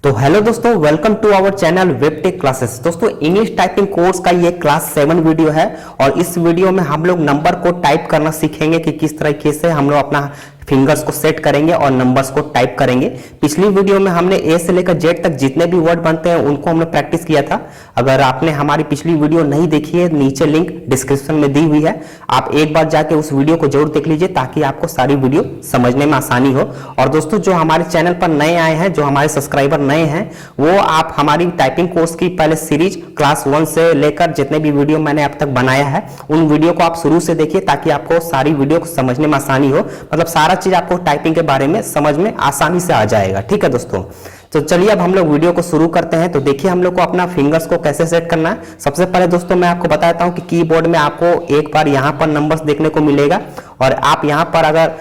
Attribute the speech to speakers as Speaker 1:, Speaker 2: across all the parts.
Speaker 1: तो हेलो दोस्तों, welcome to our channel वेबटेक क्लासेस। दोस्तों, इंग्लिश टाइपिंग कोर्स का ये क्लास 7 वीडियो है और इस वीडियो में हम लोग नंबर को टाइप करना सीखेंगे कि किस तरीके से हम लोग अपना फिंगर्स को सेट करेंगे और नंबर्स को टाइप करेंगे। पिछली वीडियो में हमने ए से लेकर जेड तक जितने भी वर्ड बनते हैं उनको हमने प्रैक्टिस किया था। अगर आपने हमारी पिछली वीडियो नहीं देखी है, नीचे लिंक डिस्क्रिप्शन में दी हुई है, आप एक बार जाके उस वीडियो को जरूर देख लीजिए ताकि आपको सारी वीडियो समझने में आसानी हो। और दोस्तों, जो हमारे चैनल पर नए आए हैं, जो हमारे सब्सक्राइबर नए हैं, वो आप हमारी टाइपिंग कोर्स की पहले सीरीज क्लास 1 से लेकर जितने भी वीडियो मैंने अब तक बनाया है उन वीडियो को आप शुरू से देखिए ताकि आपको सारी वीडियो को समझने में आसानी हो। मतलब सारा चीज आपको टाइपिंग के बारे में समझ में आसानी से आ जाएगा। ठीक है दोस्तों, तो चलिए अब हम लोग वीडियो को शुरू करते हैं। तो देखिए हम लोग को अपना फिंगर्स को कैसे सेट करना है। सबसे पहले दोस्तों मैं आपको बताता हूं कि कीबोर्ड में आपको एक बार यहां पर नंबर्स देखने को मिलेगा और आप यहां पर अगर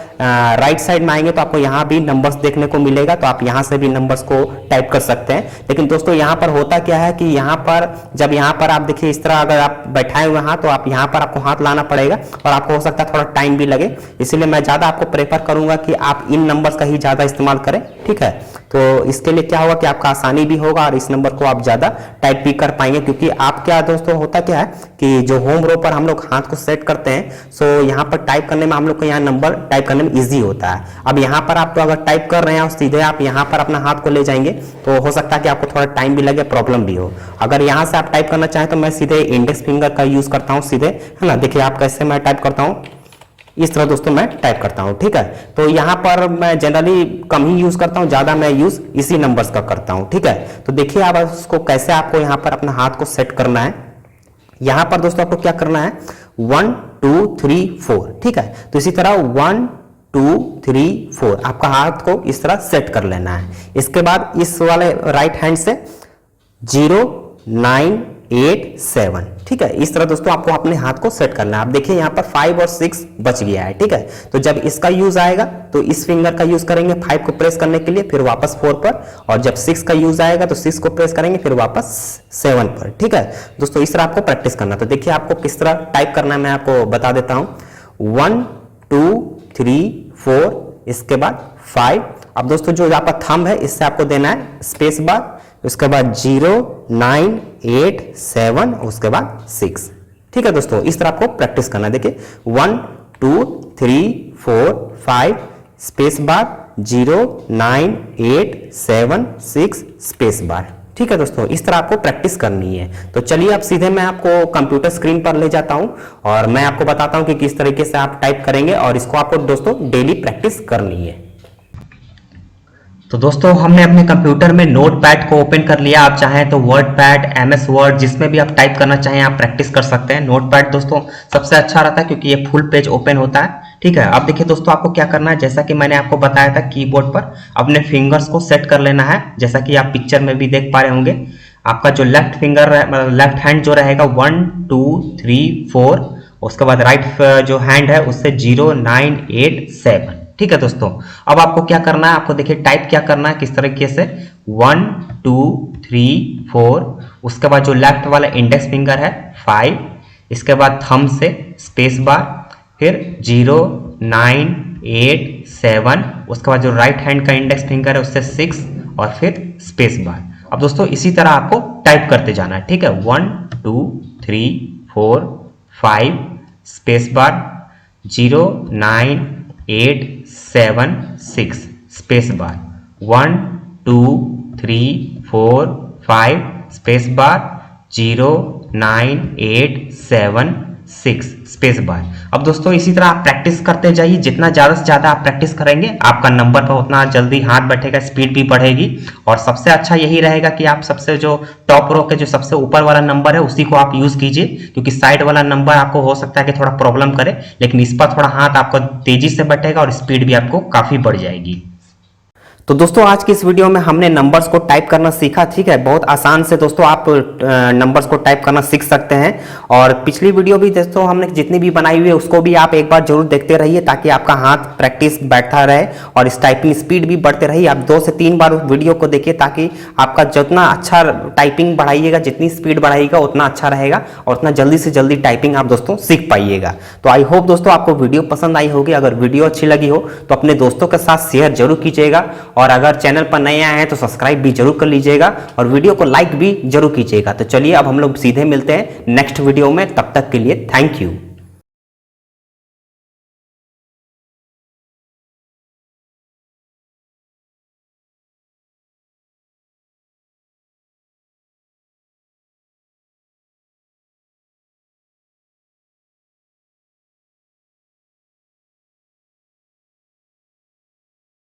Speaker 1: राइट साइड में आएंगे तो आपको यहां भी नंबर्स देखने को मिलेगा, तो आप यहां से भी नंबर्स को टाइप कर सकते हैं। लेकिन दोस्तों यहां पर होता क्या है कि यहां पर जब यहां पर आप देखिए इस तरह अगर आप बैठाए हुए हैं तो आप यहां पर आपको हाथ लाना पड़ेगा और आपको हो सकता है थोड़ा टाइम भी लगे, इसलिए मैं ज्यादा आपको प्रेफर करूंगा कि आप इन नंबर्स का ही ज्यादा इस्तेमाल करें। ठीक है, तो इसके लिए क्या होगा कि आपका आसानी भी होगा और इस नंबर को आप ज्यादा टाइप भी कर पाएंगे। क्योंकि आप क्या दोस्तों होता क्या है कि जो होम रो पर हम लोग हाथ को सेट करते हैं, सो यहाँ पर टाइप करने में हम लोग को यहाँ नंबर टाइप करने में इजी होता है। अब यहाँ पर आप तो अगर टाइप कर रहे हैं और सीधे आप यहाँ पर अपना हाथ को ले जाएंगे तो हो सकता है कि आपको थोड़ा टाइम भी लगे, प्रॉब्लम भी हो। अगर यहाँ से आप टाइप करना चाहें तो मैं सीधे इंडेक्स फिंगर का यूज करता हूँ सीधे, है ना। देखिए आप कैसे मैं टाइप करता हूँ, इस तरह दोस्तों मैं टाइप करता हूं। ठीक है, तो यहां पर मैं जनरली कम ही यूज करता हूं, ज्यादा मैं यूज इसी नंबर्स का करता हूं। ठीक है, तो देखिए आप उसको कैसे आपको यहां पर अपना हाथ को सेट करना है। यहां पर दोस्तों आपको क्या करना है, 1 2 3 4। ठीक है, तो इसी तरह 1 2 3 4 आपका हाथ को इस तरह सेट कर लेना है। इसके बाद इस वाले राइट हैंड से 0 9 8 7। ठीक है, इस तरह दोस्तों आपको अपने हाथ को सेट करना है। आप देखिए यहाँ पर 5 और 6 बच गया है। ठीक है, तो जब इसका यूज आएगा तो इस फिंगर का यूज करेंगे 5 को प्रेस करने के लिए, फिर वापस 4 पर, और जब 6 का यूज आएगा तो 6 को प्रेस करेंगे फिर वापस 7 पर। ठीक है दोस्तों, इस तरह आपको प्रैक्टिस करना। तो देखिए आपको किस तरह टाइप करना है मैं आपको बता देता हूँ। 1 2 3 4, इसके बाद 5। अब दोस्तों जो आपका थंब है इससे आपको देना है स्पेस बार, उसके बाद 0 9 8 7, उसके बाद 6। ठीक है दोस्तों, इस तरह आपको प्रैक्टिस करना है। देखिए 1 2 3 4 5 स्पेस बार, 0 9 8 7 6 स्पेस बार। ठीक है दोस्तों, इस तरह आपको प्रैक्टिस करनी है। तो चलिए अब सीधे मैं आपको कंप्यूटर स्क्रीन पर ले जाता हूं और मैं आपको बताता हूं कि किस तरीके से आप टाइप करेंगे और इसको आपको दोस्तों डेली प्रैक्टिस करनी है। तो दोस्तों हमने अपने कंप्यूटर में नोटपैड को ओपन कर लिया। आप चाहें तो वर्ड पैड, एमएस वर्ड, जिसमें भी आप टाइप करना चाहें आप प्रैक्टिस कर सकते हैं। नोटपैड दोस्तों सबसे अच्छा रहता है क्योंकि ये फुल पेज ओपन होता है। ठीक है, अब देखिए दोस्तों आपको क्या करना है, जैसा कि मैंने आपको बताया था कीबोर्ड पर अपने फिंगर्स को सेट कर लेना है। जैसा कि आप पिक्चर में भी देख पा रहे होंगे, आपका जो लेफ्ट फिंगर लेफ्ट हैंड जो रहेगा 1 2 3 4, उसके बाद राइट जो हैंड है उससे 0 9 8 7। ठीक है दोस्तों, अब आपको क्या करना है, आपको देखिए टाइप क्या करना है किस तरीके से, 1 2 3 4, उसके बाद जो लेफ्ट वाला इंडेक्स फिंगर है 5, इसके बाद थंब से स्पेस बार, फिर 0 9 8 7, उसके बाद जो राइट हैंड का इंडेक्स फिंगर है उससे 6 और फिर स्पेस बार। अब दोस्तों इसी तरह आपको टाइप करते जाना है। ठीक है, 1 2 3 4 5 space bar, 0 9 8 7 6 space bar, 1 2 3 4 5 space bar, 0 9 8 7 6 space bar. अब दोस्तों इसी तरह आप प्रैक्टिस करते जाइए। जितना ज्यादा से ज्यादा आप प्रैक्टिस करेंगे आपका नंबर पर उतना जल्दी हाथ बैठेगा, स्पीड भी बढ़ेगी। और सबसे अच्छा यही रहेगा कि आप सबसे जो टॉप रो के जो सबसे ऊपर वाला नंबर है उसी को आप यूज कीजिए, क्योंकि साइड वाला नंबर आपको हो सकता है कि थोड़ा प्रॉब्लम करे, लेकिन इस पर थोड़ा हाथ आपको तेजी से बैठेगा और स्पीड भी आपको काफी बढ़ जाएगी। तो दोस्तों आज की इस वीडियो में हमने नंबर्स को टाइप करना सीखा। ठीक है, बहुत आसान से दोस्तों आप नंबर्स को टाइप करना सीख सकते हैं। और पिछली वीडियो भी दोस्तों हमने जितनी भी बनाई हुई है उसको भी आप एक बार जरूर देखते रहिए ताकि आपका हाथ प्रैक्टिस बैठता रहे और इस टाइपिंग स्पीड भी बढ़ते रही। आप 2 से 3 बार उस वीडियो को देखिए ताकि आपका जितना अच्छा टाइपिंग बढ़ाइएगा, जितनी स्पीड बढ़ाइएगा उतना अच्छा रहेगा और उतना जल्दी से जल्दी टाइपिंग आप दोस्तों सीख पाइएगा। तो आई होप दोस्तों आपको वीडियो पसंद आई होगी। अगर वीडियो अच्छी लगी हो तो अपने दोस्तों के साथ शेयर जरूर कीजिएगा और अगर चैनल पर नए आए हैं तो सब्सक्राइब भी जरूर कर लीजिएगा और वीडियो को लाइक भी जरूर कीजिएगा। तो चलिए अब हम लोग सीधे मिलते हैं नेक्स्ट वीडियो में, तब तक के लिए थैंक यू।